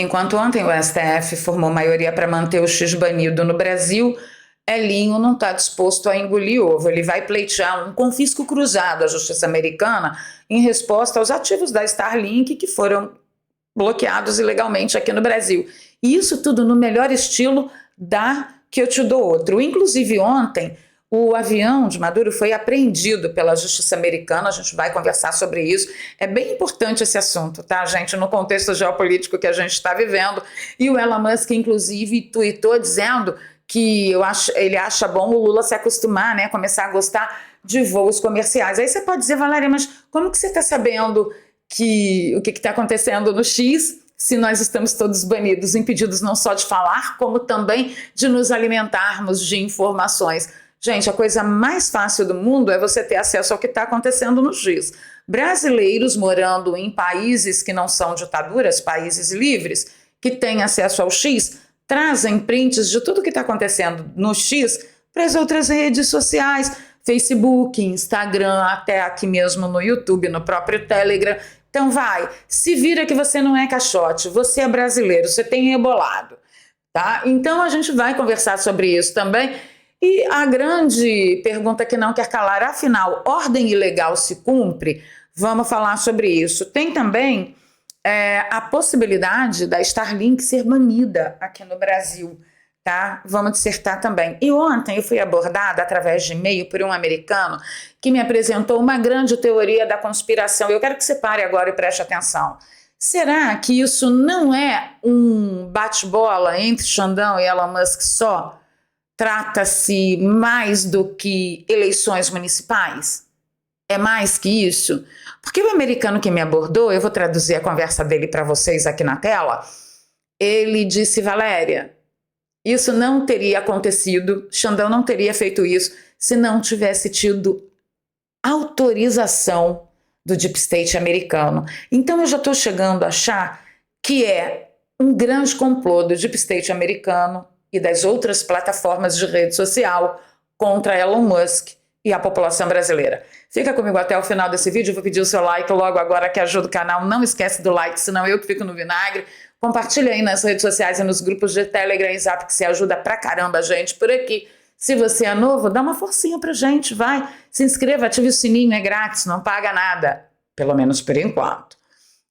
Enquanto ontem o STF formou maioria para manter o X banido no Brasil, Elinho não está disposto a engolir ovo. Ele vai pleitear um confisco cruzado à justiça americana em resposta aos ativos da Starlink que foram bloqueados ilegalmente aqui no Brasil. E isso tudo no melhor estilo da que eu te dou outro. Inclusive ontem, o avião de Maduro foi apreendido pela justiça americana, a gente vai conversar sobre isso. É bem importante esse assunto, tá, gente, no contexto geopolítico que a gente está vivendo. E o Elon Musk, inclusive, tuitou dizendo que ele acha bom o Lula se acostumar, né, começar a gostar de voos comerciais. Aí você pode dizer, Valéria, mas como que você está sabendo que o que está acontecendo no X, se nós estamos todos banidos, impedidos não só de falar, como também de nos alimentarmos de informações? Gente, a coisa mais fácil do mundo é você ter acesso ao que está acontecendo no X. Brasileiros morando em países que não são ditaduras, países livres, que têm acesso ao X, trazem prints de tudo que está acontecendo no X para as outras redes sociais, Facebook, Instagram, até aqui mesmo no YouTube, no próprio Telegram. Então vai, se vira que você não é caixote, você é brasileiro, você tem rebolado, tá? Então a gente vai conversar sobre isso também. E a grande pergunta que não quer calar, afinal, ordem ilegal se cumpre? Vamos falar sobre isso. Tem também a possibilidade da Starlink ser banida aqui no Brasil, tá? Vamos dissertar também. E ontem eu fui abordada através de e-mail por um americano que me apresentou uma grande teoria da conspiração. Eu quero que você pare agora e preste atenção. Será que isso não é um bate-bola entre Xandão e Elon Musk só? Trata-se mais do que eleições municipais? É mais que isso? Porque o americano que me abordou, eu vou traduzir a conversa dele para vocês aqui na tela, ele disse, Valéria, isso não teria acontecido, Xandão não teria feito isso se não tivesse tido autorização do Deep State americano. Então eu já estou chegando a achar que é um grande complô do Deep State americano e das outras plataformas de rede social contra Elon Musk e a população brasileira. Fica comigo até o final desse vídeo, eu vou pedir o seu like logo agora que ajuda o canal. Não esquece do like, senão eu que fico no vinagre. Compartilha aí nas redes sociais e nos grupos de Telegram e Zap, que se ajuda pra caramba a gente por aqui. Se você é novo, dá uma forcinha pra gente, vai. Se inscreva, ative o sininho, é grátis, não paga nada. Pelo menos por enquanto.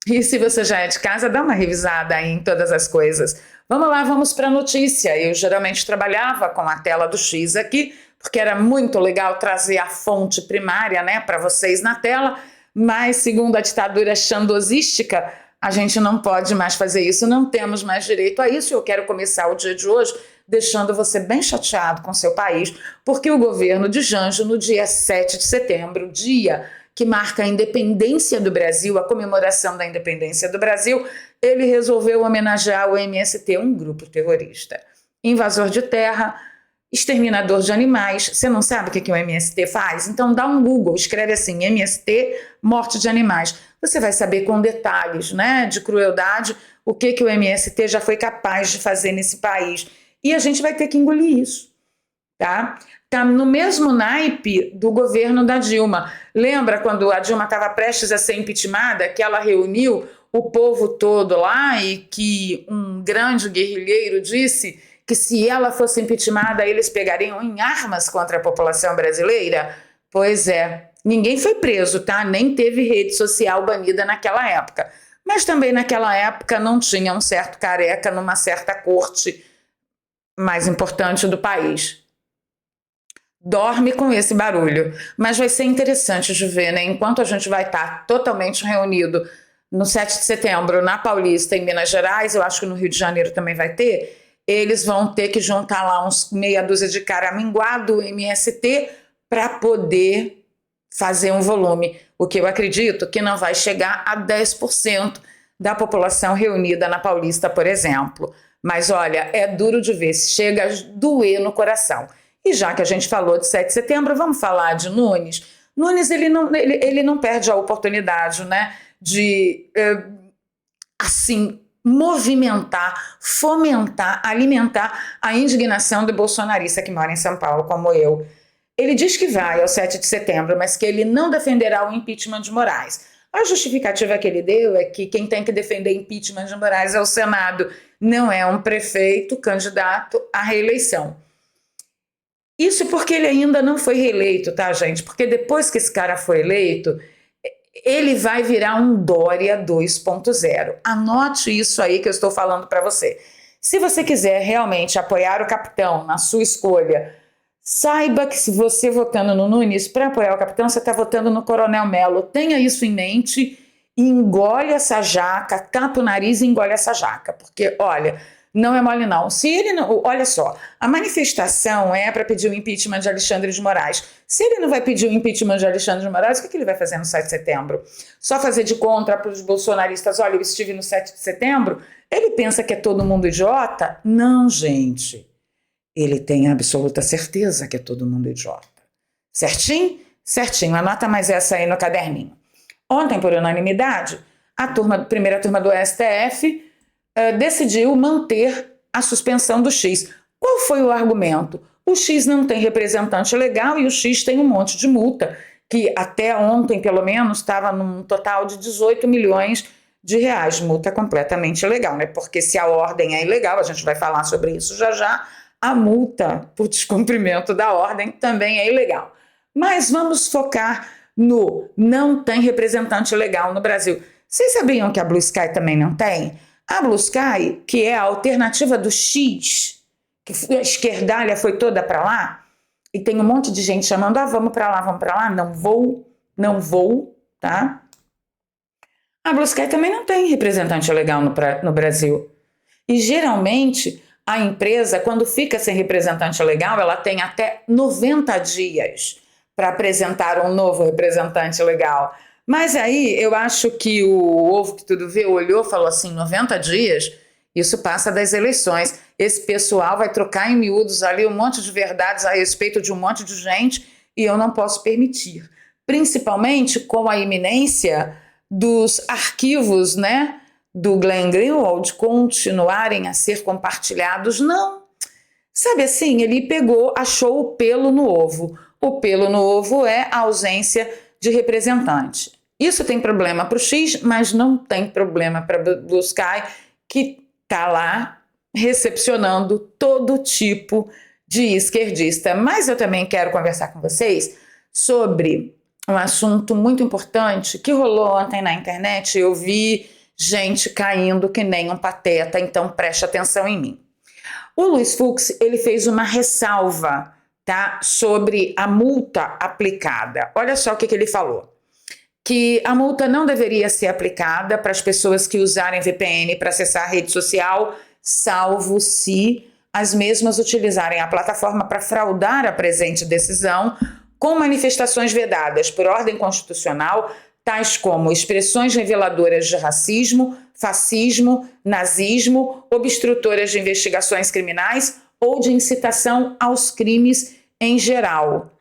E se você já é de casa, dá uma revisada aí em todas as coisas. Vamos lá, vamos para a notícia. Eu geralmente trabalhava com a tela do X aqui, porque era muito legal trazer a fonte primária, né, para vocês na tela, mas segundo a ditadura xandosística, a gente não pode mais fazer isso, não temos mais direito a isso. Eu quero começar o dia de hoje deixando você bem chateado com seu país, porque o governo de Janjo, no dia 7 de setembro, dia que marca a independência do Brasil, a comemoração da independência do Brasil, ele resolveu homenagear o MST, um grupo terrorista. Invasor de terra, exterminador de animais. Você não sabe o que o MST faz? Então dá um Google, escreve assim, MST, morte de animais. Você vai saber com detalhes, né, de crueldade, o que o MST já foi capaz de fazer nesse país. E a gente vai ter que engolir isso, tá? Tá no mesmo naipe do governo da Dilma. Lembra quando a Dilma estava prestes a ser impeachmentada, que ela reuniu o povo todo lá e que um grande guerrilheiro disse que se ela fosse impeachmentada, eles pegariam em armas contra a população brasileira? Pois é, ninguém foi preso, tá? Nem teve rede social banida naquela época. Mas também naquela época não tinha um certo careca numa certa corte mais importante do país. Dorme com esse barulho. Mas vai ser interessante de ver, né? Enquanto a gente vai estar totalmente reunido no 7 de setembro, na Paulista, em Minas Gerais, eu acho que no Rio de Janeiro também vai ter, eles vão ter que juntar lá uns meia dúzia de caraminguá do MST para poder fazer um volume. O que eu acredito que não vai chegar a 10% da população reunida na Paulista, por exemplo. Mas olha, é duro de ver, chega a doer no coração. E já que a gente falou de 7 de setembro, vamos falar de Nunes. Nunes, ele não perde a oportunidade, né, de, assim, movimentar, fomentar, alimentar a indignação do bolsonarista que mora em São Paulo, como eu. Ele diz que vai ao 7 de setembro, mas que ele não defenderá o impeachment de Moraes. A justificativa que ele deu é que quem tem que defender impeachment de Moraes é o Senado, não é um prefeito candidato à reeleição. Isso porque ele ainda não foi reeleito, tá, gente? Porque depois que esse cara foi eleito, ele vai virar um Dória 2.0. Anote isso aí que eu estou falando para você. Se você quiser realmente apoiar o capitão na sua escolha, saiba que se você votando no Nunes para apoiar o capitão, você está votando no Coronel Melo. Tenha isso em mente e engole essa jaca, tapa o nariz e engole essa jaca. Porque, olha, não é mole não. Se ele não, olha só, a manifestação é para pedir o impeachment de Alexandre de Moraes. Se ele não vai pedir o impeachment de Alexandre de Moraes, o que ele vai fazer no 7 de setembro? Só fazer de contra para os bolsonaristas, olha, eu estive no 7 de setembro? Ele pensa que é todo mundo idiota? Não, gente. Ele tem absoluta certeza que é todo mundo idiota. Certinho? Certinho. Anota mais essa aí no caderninho. Ontem, por unanimidade, a primeira turma do STF decidiu manter a suspensão do X. Qual foi o argumento? O X não tem representante legal e o X tem um monte de multa, que até ontem, pelo menos, estava num total de 18 milhões de reais. Multa completamente ilegal, né? Porque se a ordem é ilegal, a gente vai falar sobre isso já já, a multa por descumprimento da ordem também é ilegal. Mas vamos focar no não tem representante legal no Brasil. Vocês sabiam que a Blue Sky também não tem? A Blue Sky, que é a alternativa do X, que a esquerdalha foi toda para lá, e tem um monte de gente chamando, vamos para lá, não vou, tá? A Blue Sky também não tem representante legal no Brasil. E geralmente a empresa, quando fica sem representante legal, ela tem até 90 dias para apresentar um novo representante legal. Mas aí eu acho que o Ovo que Tudo Vê olhou e falou assim, 90 dias, isso passa das eleições. Esse pessoal vai trocar em miúdos ali um monte de verdades a respeito de um monte de gente e eu não posso permitir. Principalmente com a iminência dos arquivos, né, do Glenn Greenwald continuarem a ser compartilhados. Não. Sabe assim, ele achou o pelo no ovo. O pelo no ovo é a ausência de representante. Isso tem problema para o X, mas não tem problema para a Blue Sky, que está lá recepcionando todo tipo de esquerdista. Mas eu também quero conversar com vocês sobre um assunto muito importante que rolou ontem na internet. Eu vi gente caindo que nem um pateta, então preste atenção em mim. O Luiz Fux, ele fez uma ressalva, tá, sobre a multa aplicada. Olha só o que ele falou. Que a multa não deveria ser aplicada para as pessoas que usarem VPN para acessar a rede social, salvo se as mesmas utilizarem a plataforma para fraudar a presente decisão, com manifestações vedadas por ordem constitucional, tais como expressões reveladoras de racismo, fascismo, nazismo, obstrutoras de investigações criminais ou de incitação aos crimes em geral.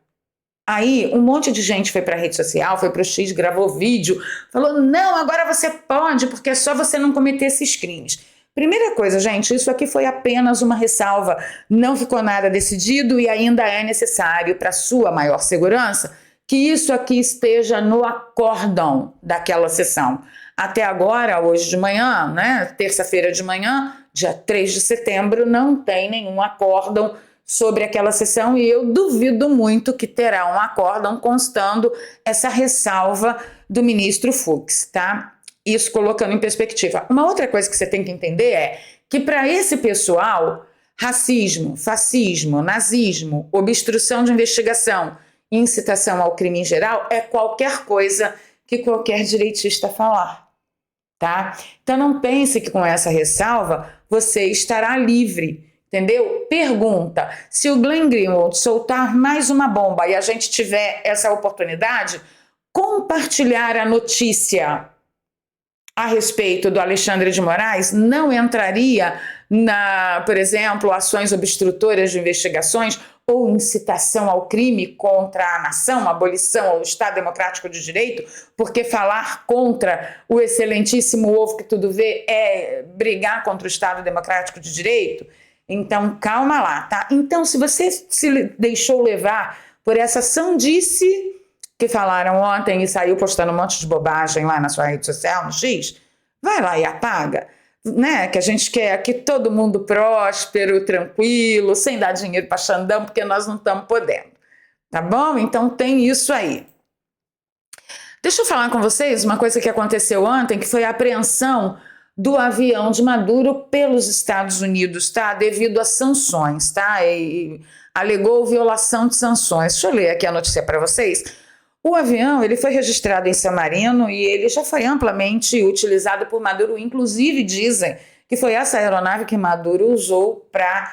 Aí um monte de gente foi para a rede social, foi para o X, gravou vídeo, falou, não, agora você pode, porque é só você não cometer esses crimes. Primeira coisa, gente, isso aqui foi apenas uma ressalva, não ficou nada decidido e ainda é necessário, para sua maior segurança, que isso aqui esteja no acórdão daquela sessão. Até agora, hoje de manhã, né, terça-feira de manhã, dia 3 de setembro, não tem nenhum acórdão sobre aquela sessão e eu duvido muito que terá um acórdão constando essa ressalva do ministro Fux, tá? Isso colocando em perspectiva. Uma outra coisa que você tem que entender é que para esse pessoal, racismo, fascismo, nazismo, obstrução de investigação, incitação ao crime em geral é qualquer coisa que qualquer direitista falar, tá? Então não pense que com essa ressalva você estará livre, entendeu? Pergunta, se o Glenn Greenwald soltar mais uma bomba e a gente tiver essa oportunidade, compartilhar a notícia a respeito do Alexandre de Moraes não entraria por exemplo, ações obstrutoras de investigações ou incitação ao crime contra a nação, abolição ao Estado Democrático de Direito, porque falar contra o excelentíssimo Ovo que Tudo Vê é brigar contra o Estado Democrático de Direito? Então, calma lá, tá? Então, se você se deixou levar por essa sandice que falaram ontem e saiu postando um monte de bobagem lá na sua rede social, no X, vai lá e apaga, né? Que a gente quer que todo mundo próspero, tranquilo, sem dar dinheiro para Xandão, porque nós não estamos podendo, tá bom? Então tem isso aí. Deixa eu falar com vocês uma coisa que aconteceu ontem, que foi a apreensão do avião de Maduro pelos Estados Unidos, tá? Devido a sanções, tá? E alegou violação de sanções. Deixa eu ler aqui a notícia para vocês. O avião, ele foi registrado em San Marino e ele já foi amplamente utilizado por Maduro. Inclusive, dizem que foi essa aeronave que Maduro usou para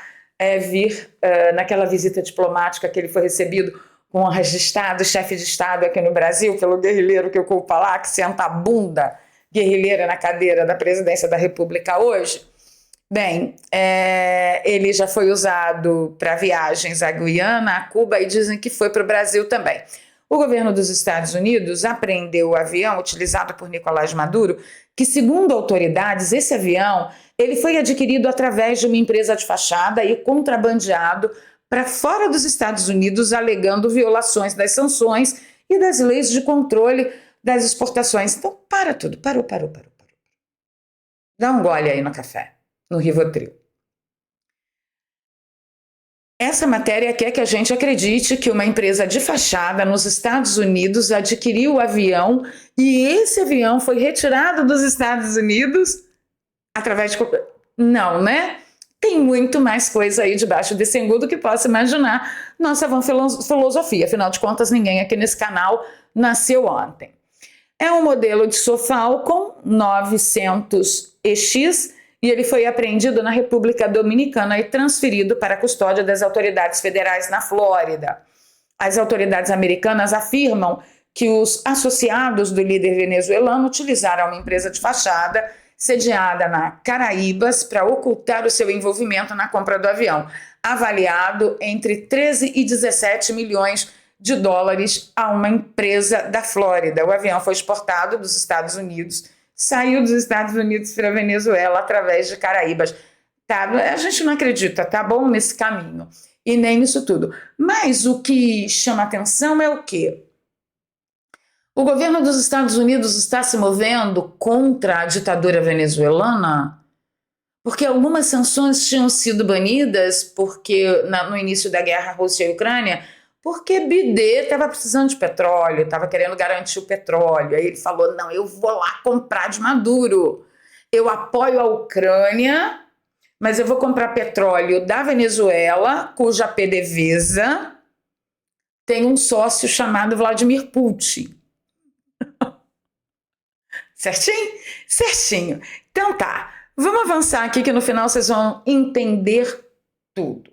vir naquela visita diplomática que ele foi recebido com o registrado chefe de Estado aqui no Brasil, pelo guerrilheiro que ocupa lá, que senta a bunda guerrilheira na cadeira da presidência da República hoje. Bem, ele já foi usado para viagens à Guiana, a Cuba, e dizem que foi para o Brasil também. O governo dos Estados Unidos apreendeu o avião utilizado por Nicolás Maduro, que, segundo autoridades, esse avião ele foi adquirido através de uma empresa de fachada e contrabandeado para fora dos Estados Unidos, alegando violações das sanções e das leis de controle das exportações. Então, para tudo, parou. Dá um gole aí no café, no Rivotril. Essa matéria quer que a gente acredite que uma empresa de fachada nos Estados Unidos adquiriu o avião e esse avião foi retirado dos Estados Unidos através de... Não, né? Tem muito mais coisa aí debaixo desse engodo que possa imaginar. Nossa vã filosofia, afinal de contas, ninguém aqui nesse canal nasceu ontem. É um modelo de Sofalcon 900EX e ele foi apreendido na República Dominicana e transferido para a custódia das autoridades federais na Flórida. As autoridades americanas afirmam que os associados do líder venezuelano utilizaram uma empresa de fachada sediada na Caraíbas para ocultar o seu envolvimento na compra do avião, avaliado entre 13 e 17 milhões de dólares a uma empresa da Flórida. O avião foi exportado dos Estados Unidos, saiu dos Estados Unidos para a Venezuela através de Caraíbas. Tá, a gente não acredita, tá bom, nesse caminho, e nem nisso tudo. Mas o que chama atenção é o quê? O governo dos Estados Unidos está se movendo contra a ditadura venezuelana porque algumas sanções tinham sido banidas no início da guerra Rússia e Ucrânia, porque Biden estava precisando de petróleo, estava querendo garantir o petróleo. Aí ele falou, não, eu vou lá comprar de Maduro. Eu apoio a Ucrânia, mas eu vou comprar petróleo da Venezuela, cuja PDVSA tem um sócio chamado Vladimir Putin. Certinho? Certinho. Então tá, vamos avançar aqui que no final vocês vão entender tudo.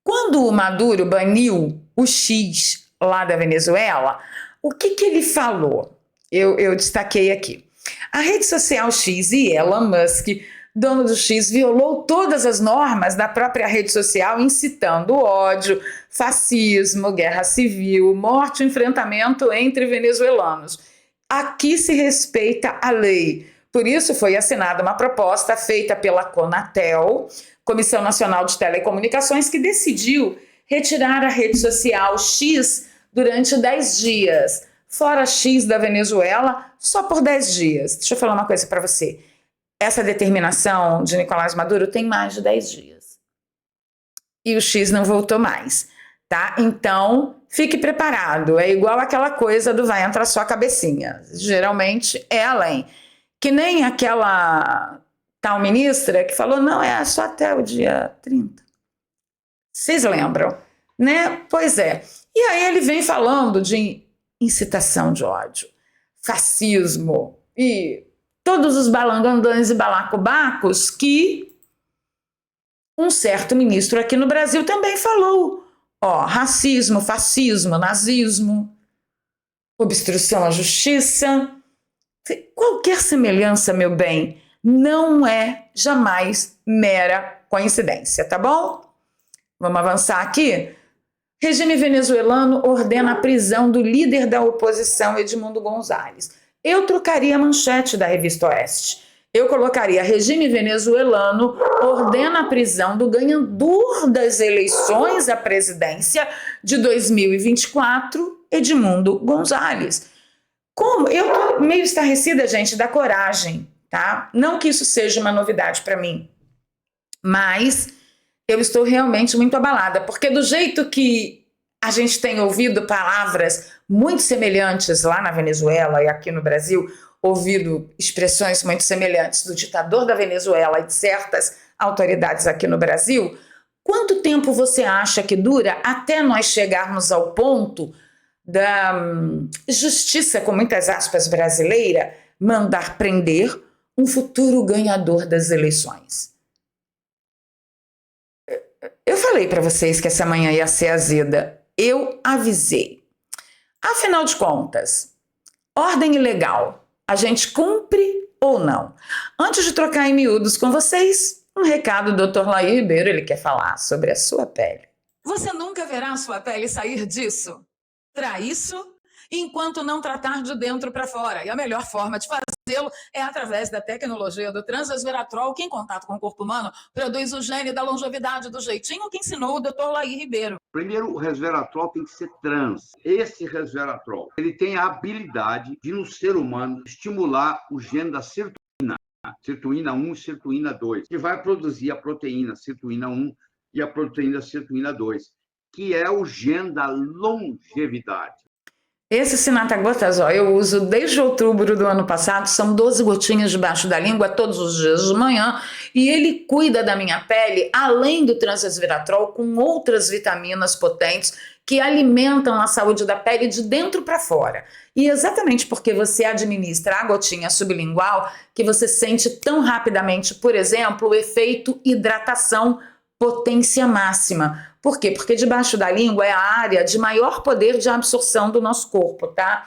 Quando o Maduro baniu o X lá da Venezuela, o que ele falou? Eu destaquei aqui. A rede social X e Elon Musk, dono do X, violou todas as normas da própria rede social, incitando ódio, fascismo, guerra civil, morte e enfrentamento entre venezuelanos. Aqui se respeita a lei. Por isso foi assinada uma proposta feita pela Conatel, Comissão Nacional de Telecomunicações, que decidiu retirar a rede social X durante 10 dias. Fora X da Venezuela, só por 10 dias. Deixa eu falar uma coisa para você. Essa determinação de Nicolás Maduro tem mais de 10 dias. E o X não voltou mais, tá? Então, fique preparado. É igual aquela coisa do vai entrar sua cabecinha. Geralmente é além. Que nem aquela tal ministra que falou, não, é só até o dia 30. Vocês lembram, né? Pois é. E aí ele vem falando de incitação de ódio, fascismo e todos os balangandãs e balacobacos que um certo ministro aqui no Brasil também falou. Ó, racismo, fascismo, nazismo, obstrução à justiça. Qualquer semelhança, meu bem, não é jamais mera coincidência, tá bom? Vamos avançar aqui? Regime venezuelano ordena a prisão do líder da oposição, Edmundo Gonzalez. Eu trocaria a manchete da Revista Oeste. Eu colocaria: regime venezuelano ordena a prisão do ganhador das eleições à presidência de 2024, Edmundo Gonzalez. Como? Eu tô meio estarrecida, gente, da coragem, tá? Não que isso seja uma novidade para mim, mas eu estou realmente muito abalada, porque do jeito que a gente tem ouvido palavras muito semelhantes lá na Venezuela e aqui no Brasil, ouvido expressões muito semelhantes do ditador da Venezuela e de certas autoridades aqui no Brasil, quanto tempo você acha que dura até nós chegarmos ao ponto da justiça, com muitas aspas, brasileira, mandar prender um futuro ganhador das eleições? Eu falei para vocês que essa manhã ia ser azeda. Eu avisei. Afinal de contas, ordem ilegal, a gente cumpre ou não? Antes de trocar em miúdos com vocês, um recado do Dr. Laí Ribeiro, ele quer falar sobre a sua pele. Você nunca verá a sua pele sair disso. Isso enquanto não tratar de dentro para fora. E a melhor forma de fazê-lo é através da tecnologia do Transresveratrol, que em contato com o corpo humano produz o gene da longevidade do jeitinho que ensinou o Dr. Laí Ribeiro. Primeiro, o resveratrol tem que ser trans. Esse resveratrol, ele tem a habilidade de, no ser humano, estimular o gene da sirtuína 1 e sirtuína 2, que vai produzir a proteína sirtuína 1 e a proteína sirtuína 2, que é o gene da longevidade. Esse Sinata-Gotas, eu uso desde outubro do ano passado, são 12 gotinhas debaixo da língua todos os dias de manhã, e ele cuida da minha pele, além do Transresveratrol, com outras vitaminas potentes que alimentam a saúde da pele de dentro para fora. E exatamente porque você administra a gotinha sublingual que você sente tão rapidamente, por exemplo, o efeito hidratação potência máxima. Por quê? Porque debaixo da língua é a área de maior poder de absorção do nosso corpo, tá?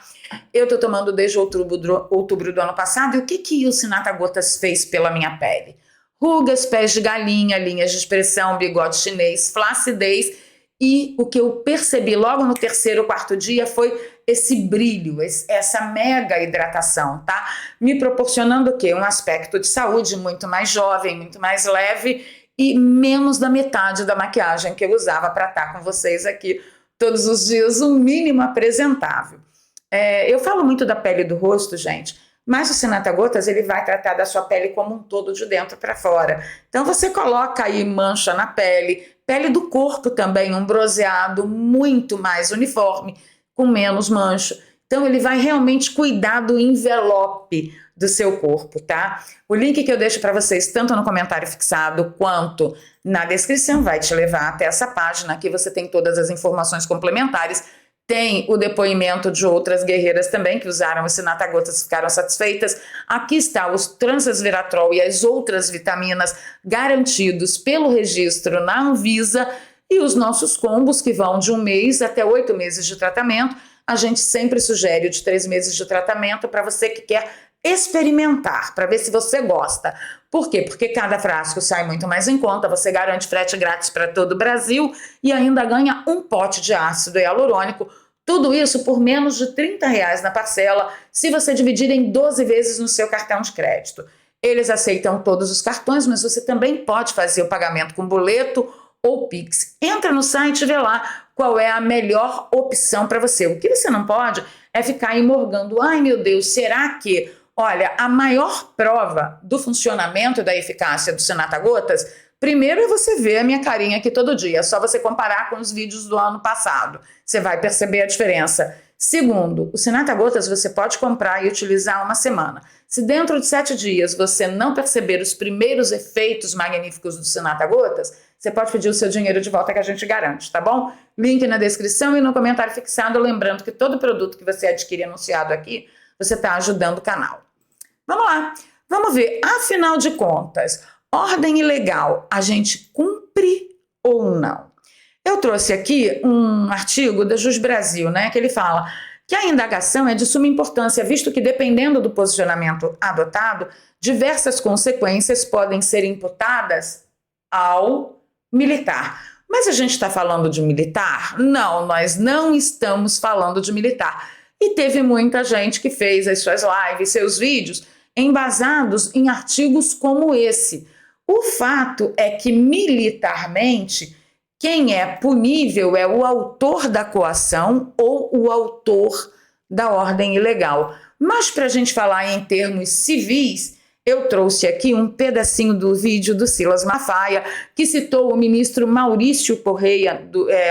Eu tô tomando desde outubro do ano passado, e o que o Sinata-Gotas fez pela minha pele? Rugas, pés de galinha, linhas de expressão, bigode chinês, flacidez, e o que eu percebi logo no terceiro ou quarto dia foi esse brilho, essa mega hidratação, tá? Me proporcionando o quê? Um aspecto de saúde muito mais jovem, muito mais leve, e menos da metade da maquiagem que eu usava para estar com vocês aqui todos os dias, um mínimo apresentável. Eu falo muito da pele do rosto, gente, mas o Sinata-Gotas, ele vai tratar da sua pele como um todo, de dentro para fora. Então você coloca aí mancha na pele do corpo também, um bronzeado muito mais uniforme, com menos mancha. Então ele vai realmente cuidar do envelope do seu corpo, tá? O link que eu deixo para vocês, tanto no comentário fixado quanto na descrição, vai te levar até essa página. Aqui você tem todas as informações complementares. Tem o depoimento de outras guerreiras também que usaram o Sinata-Gotas e ficaram satisfeitas. Aqui está os Transresveratrol e as outras vitaminas garantidos pelo registro na Anvisa, e os nossos combos que vão de 1 mês até 8 meses de tratamento. A gente sempre sugere o de 3 meses de tratamento para você que quer experimentar, para ver se você gosta. Por quê? Porque cada frasco sai muito mais em conta, você garante frete grátis para todo o Brasil e ainda ganha um pote de ácido hialurônico. Tudo isso por menos de R$30 na parcela, se você dividir em 12 vezes no seu cartão de crédito. Eles aceitam todos os cartões, mas você também pode fazer o pagamento com boleto ou Pix. Entra no site e vê lá qual é a melhor opção para você. O que você não pode é ficar aí morgando. Ai, meu Deus, será que... Olha, a maior prova do funcionamento e da eficácia do Sinata-Gotas, primeiro é você ver a minha carinha aqui todo dia. É só você comparar com os vídeos do ano passado. Você vai perceber a diferença. Segundo, o Sinata-Gotas você pode comprar e utilizar 1 semana. Se dentro de 7 dias você não perceber os primeiros efeitos magníficos do Sinata-Gotas, você pode pedir o seu dinheiro de volta que a gente garante, tá bom? Link na descrição e no comentário fixado. Lembrando que todo produto que você adquirir anunciado aqui, você está ajudando o canal. Vamos lá, vamos ver. Afinal de contas, ordem ilegal, a gente cumpre ou não? Eu trouxe aqui um artigo da Jus Brasil, né, que ele fala que a indagação é de suma importância, visto que, dependendo do posicionamento adotado, diversas consequências podem ser imputadas ao militar. Mas a gente está falando de militar? Não, nós não estamos falando de militar. E teve muita gente que fez as suas lives, seus vídeos, embasados em artigos como esse. O fato é que, militarmente, quem é punível é o autor da coação ou o autor da ordem ilegal. Mas para a gente falar em termos civis, eu trouxe aqui um pedacinho do vídeo do Silas Malafaia, que citou o ministro Maurício Correia,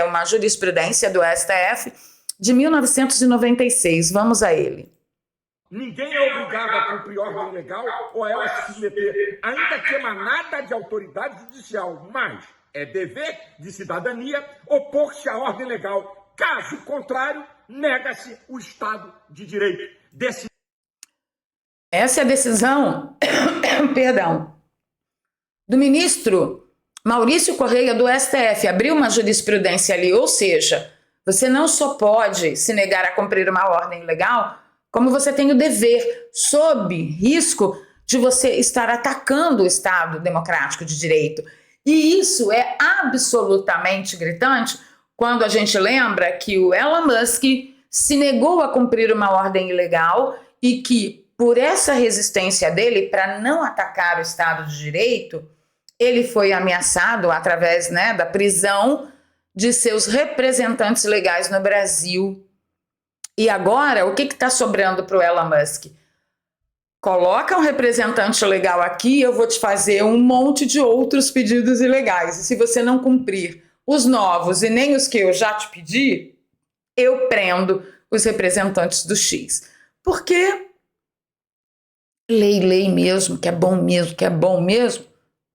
uma jurisprudência do STF, de 1996. Vamos a ele. Ninguém é obrigado a cumprir ordem legal ou a ela se submeter, ainda que emanada de autoridade judicial, mas é dever de cidadania opor-se à ordem legal. Caso contrário, nega-se o Estado de Direito. Essa é a decisão, perdão, do ministro Maurício Correia do STF. Abriu uma jurisprudência ali, ou seja, você não só pode se negar a cumprir uma ordem legal, como você tem o dever, sob risco de você estar atacando o Estado democrático de direito. E isso é absolutamente gritante quando a gente lembra que o Elon Musk se negou a cumprir uma ordem ilegal e que, por essa resistência dele para não atacar o Estado de Direito, ele foi ameaçado através, da prisão de seus representantes legais no Brasil. E agora, o que está sobrando para o Elon Musk? Coloca um representante legal aqui, eu vou te fazer um monte de outros pedidos ilegais. E se você não cumprir os novos e nem os que eu já te pedi, eu prendo os representantes do X. Porque lei mesmo, que é bom mesmo,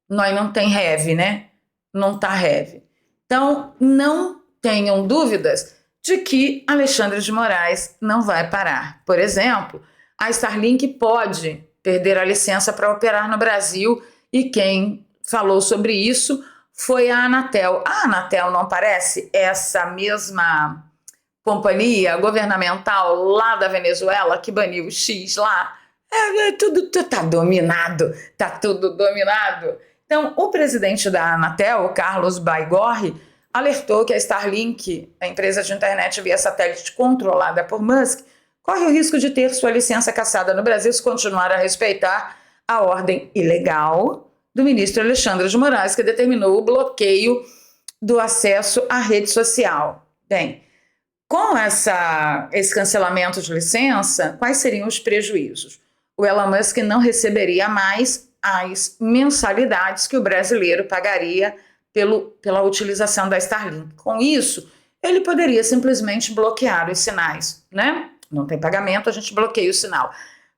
nós não tem heavy, né? Não tá heavy. Então, não tenham dúvidas de que Alexandre de Moraes não vai parar. Por exemplo, a Starlink pode perder a licença para operar no Brasil e quem falou sobre isso foi a Anatel. A Anatel não parece essa mesma companhia governamental lá da Venezuela que baniu o X lá? Tudo tá dominado, tá tudo dominado. Então, o presidente da Anatel, Carlos Baigorre, alertou que a Starlink, a empresa de internet via satélite controlada por Musk, corre o risco de ter sua licença cassada no Brasil se continuar a respeitar a ordem ilegal do ministro Alexandre de Moraes, que determinou o bloqueio do acesso à rede social. Bem, com esse cancelamento de licença, quais seriam os prejuízos? O Elon Musk não receberia mais as mensalidades que o brasileiro pagaria pela utilização da Starlink. Com isso, ele poderia simplesmente bloquear os sinais, né? Não tem pagamento, a gente bloqueia o sinal.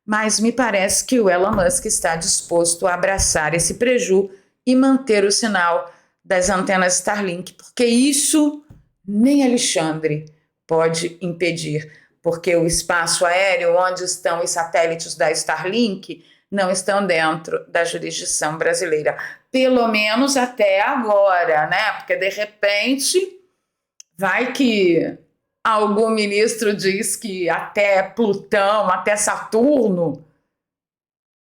Mas me parece que o Elon Musk está disposto a abraçar esse preju e manter o sinal das antenas Starlink, porque isso nem Alexandre pode impedir, porque o espaço aéreo onde estão os satélites da Starlink não estão dentro da jurisdição brasileira, pelo menos até agora, né? Porque de repente vai que algum ministro diz que até Plutão, até Saturno,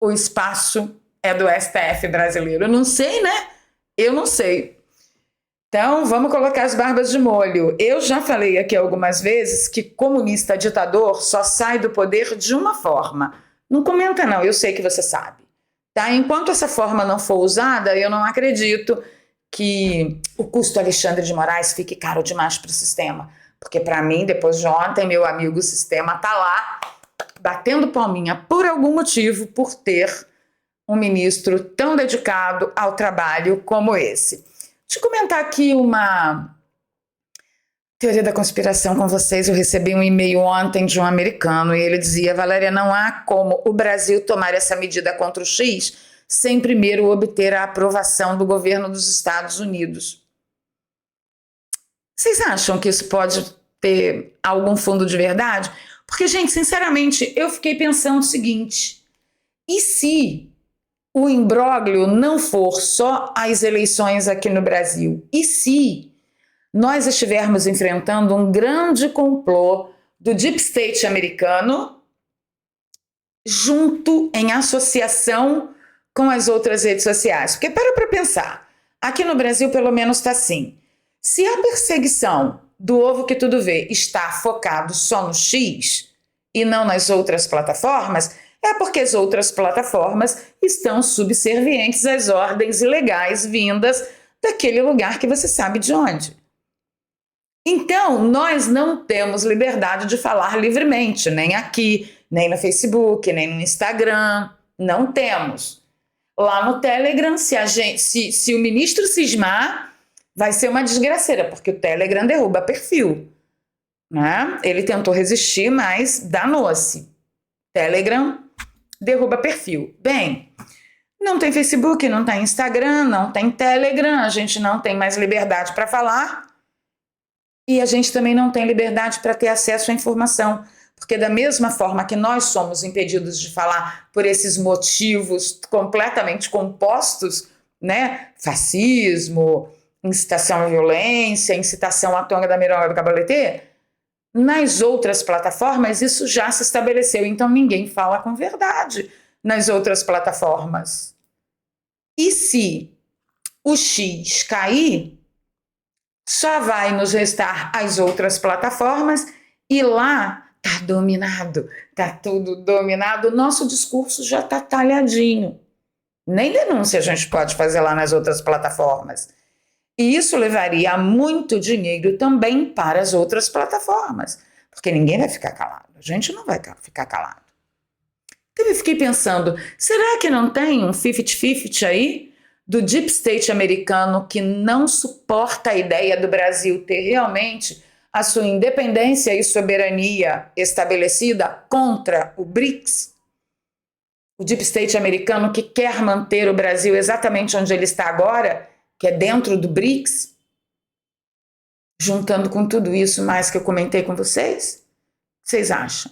o espaço é do STF brasileiro. Eu não sei, né? Eu não sei. Então, vamos colocar as barbas de molho. Eu já falei aqui algumas vezes que comunista ditador só sai do poder de uma forma. Não comenta não, eu sei que você sabe. Tá? Enquanto essa forma não for usada, eu não acredito que o custo Alexandre de Moraes fique caro demais para o sistema. Porque para mim, depois de ontem, meu amigo, o sistema está lá batendo palminha por algum motivo, por ter um ministro tão dedicado ao trabalho como esse. Deixa eu comentar aqui uma teoria da conspiração com vocês. Eu recebi um e-mail ontem de um americano e ele dizia: Valéria, não há como o Brasil tomar essa medida contra o X sem primeiro obter a aprovação do governo dos Estados Unidos. Vocês acham que isso pode ter algum fundo de verdade? Porque, gente, sinceramente, eu fiquei pensando o seguinte: e se o imbróglio não for só as eleições aqui no Brasil? E se nós estivermos enfrentando um grande complô do Deep State americano junto em associação com as outras redes sociais? Porque para pensar, aqui no Brasil pelo menos está assim: se a perseguição do ovo que tudo vê está focado só no X e não nas outras plataformas, é porque as outras plataformas estão subservientes às ordens ilegais vindas daquele lugar que você sabe de onde. Então, nós não temos liberdade de falar livremente, nem aqui, nem no Facebook, nem no Instagram, não temos. Lá no Telegram, se o ministro cismar, vai ser uma desgraceira, porque o Telegram derruba perfil, né? Ele tentou resistir, mas danou-se. Telegram derruba perfil. Bem, não tem Facebook, não tem Instagram, não tem Telegram, a gente não tem mais liberdade para falar e a gente também não tem liberdade para ter acesso à informação, porque da mesma forma que nós somos impedidos de falar por esses motivos completamente compostos, né? Fascismo, incitação à violência, incitação à tonga da mironga do cabaletê, nas outras plataformas isso já se estabeleceu, então ninguém fala com verdade nas outras plataformas. E se o X cair, só vai nos restar as outras plataformas e lá tá dominado, tá tudo dominado, o nosso discurso já tá talhadinho. Nem denúncia a gente pode fazer lá nas outras plataformas. E isso levaria a muito dinheiro também para as outras plataformas, porque ninguém vai ficar calado, a gente não vai ficar calado. Então eu fiquei pensando, será que não tem um 50-50 aí do Deep State americano que não suporta a ideia do Brasil ter realmente a sua independência e soberania estabelecida contra o BRICS? O Deep State americano que quer manter o Brasil exatamente onde ele está agora, que é dentro do BRICS, juntando com tudo isso mais que eu comentei com vocês? O que vocês acham?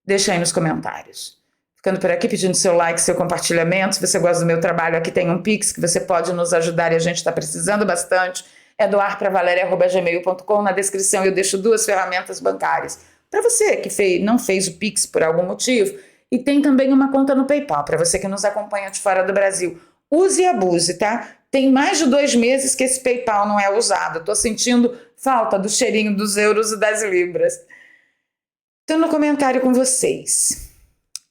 Deixa aí nos comentários. Ficando por aqui pedindo seu like, seu compartilhamento. Se você gosta do meu trabalho, aqui tem um Pix que você pode nos ajudar e a gente está precisando bastante. É doarpravaleria@gmail.com. Na descrição eu deixo 2 ferramentas bancárias. Para você que não fez o Pix por algum motivo, e tem também uma conta no PayPal, para você que nos acompanha de fora do Brasil. Use e abuse, tá? Tem mais de 2 meses que esse PayPal não é usado. Estou sentindo falta do cheirinho dos euros e das libras. Estou no comentário com vocês.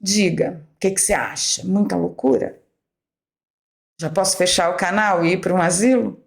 Diga, o que você acha? Muita loucura? Já posso fechar o canal e ir para um asilo?